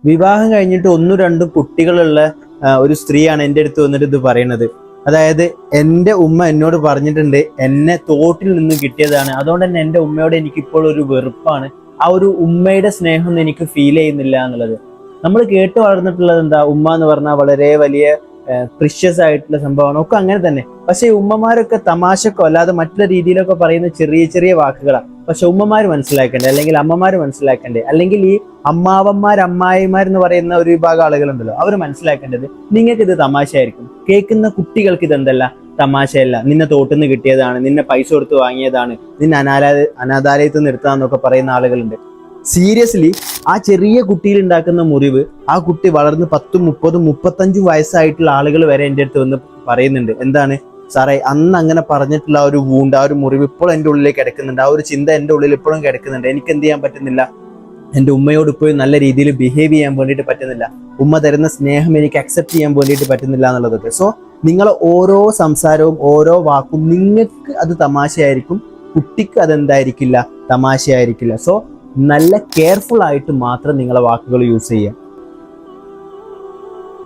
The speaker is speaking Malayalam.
വിവാഹം കഴിഞ്ഞിട്ട് 1-2 കുട്ടികളുള്ള ഒരു സ്ത്രീയാണ് എൻ്റെ അടുത്ത് വന്നിട്ട് ഇത് പറയുന്നത്. അതായത് എൻ്റെ ഉമ്മ എന്നോട് പറഞ്ഞിട്ടുണ്ട് എന്നെ തോട്ടിൽ നിന്ന് കിട്ടിയതാണ്, അതുകൊണ്ട് തന്നെ എൻ്റെ ഉമ്മയോട് എനിക്കിപ്പോൾ ഒരു വെറുപ്പാണ്, ആ ഒരു ഉമ്മയുടെ സ്നേഹം എനിക്ക് ഫീൽ ചെയ്യുന്നില്ല എന്നുള്ളത്. നമ്മൾ കേട്ട് വളർന്നിട്ടുള്ളത് എന്താ, ഉമ്മ എന്ന് പറഞ്ഞാൽ വളരെ വലിയ പ്രിഷ്യസ് ആയിട്ടുള്ള സംഭവമാണ്, ഒക്കെ അങ്ങനെ തന്നെ. പക്ഷെ ഉമ്മമാരൊക്കെ തമാശക്കോ അല്ലാതെ മറ്റുള്ള രീതിയിലൊക്കെ പറയുന്ന ചെറിയ ചെറിയ വാക്കുകളാണ്. പക്ഷെ ഉമ്മമാർ മനസ്സിലാക്കണ്ടേ, അല്ലെങ്കിൽ അമ്മമാർ മനസ്സിലാക്കണ്ടേ, അല്ലെങ്കിൽ ഈ അമ്മാവന്മാർ അമ്മായിമാർ എന്ന് പറയുന്ന ഒരു വിഭാഗം ആളുകളുണ്ടല്ലോ, അവർ മനസ്സിലാക്കേണ്ടത് നിങ്ങൾക്ക് ഇത് തമാശയായിരിക്കും, കേൾക്കുന്ന കുട്ടികൾക്ക് ഇതെന്തല്ല തമാശയല്ല, നിന്നെ തോട്ടുനിന്ന് കിട്ടിയതാണ്, നിന്നെ പൈസ കൊടുത്ത് വാങ്ങിയതാണ്, നിന്നെ അനാഥാലയത്തിൽ നിർത്താന്നൊക്കെ പറയുന്ന ആളുകളുണ്ട്. സീരിയസ്ലി ആ ചെറിയ കുട്ടിയിൽ ഉണ്ടാക്കുന്ന മുറിവ് ആ കുട്ടി വളർന്ന് 10, 30, 35 വയസ്സായിട്ടുള്ള ആളുകൾ വരെ എൻ്റെ അടുത്ത് വന്ന് പറയുന്നുണ്ട്, എന്താണ് സാറേ അന്ന് അങ്ങനെ പറഞ്ഞിട്ടുള്ള ആ ഒരു വൂണ്ട്, ആ ഒരു മുറിവ് ഇപ്പോൾ എൻ്റെ ഉള്ളിലേക്ക് കിടക്കുന്നുണ്ട്, ആ ഒരു ചിന്ത എൻ്റെ ഉള്ളിൽ ഇപ്പോഴും കിടക്കുന്നുണ്ട്, എനിക്ക് എന്ത് ചെയ്യാൻ പറ്റുന്നില്ല, എൻ്റെ ഉമ്മയോട് ഇപ്പോഴും നല്ല രീതിയിൽ ബിഹേവ് ചെയ്യാൻ വേണ്ടിയിട്ട് പറ്റുന്നില്ല, ഉമ്മ തരുന്ന സ്നേഹം എനിക്ക് അക്സെപ്റ്റ് ചെയ്യാൻ വേണ്ടിയിട്ട് പറ്റുന്നില്ല എന്നുള്ളതൊക്കെ. സോ നിങ്ങൾ ഓരോ സംസാരവും ഓരോ വാക്കും നിങ്ങൾക്ക് അത് തമാശയായിരിക്കും, കുട്ടിക്ക് അതെന്തായിരിക്കില്ല, തമാശയായിരിക്കില്ല. സോ നല്ല കെയർഫുൾ ആയിട്ട് മാത്രം നിങ്ങളെ വാക്കുകൾ യൂസ് ചെയ്യുക.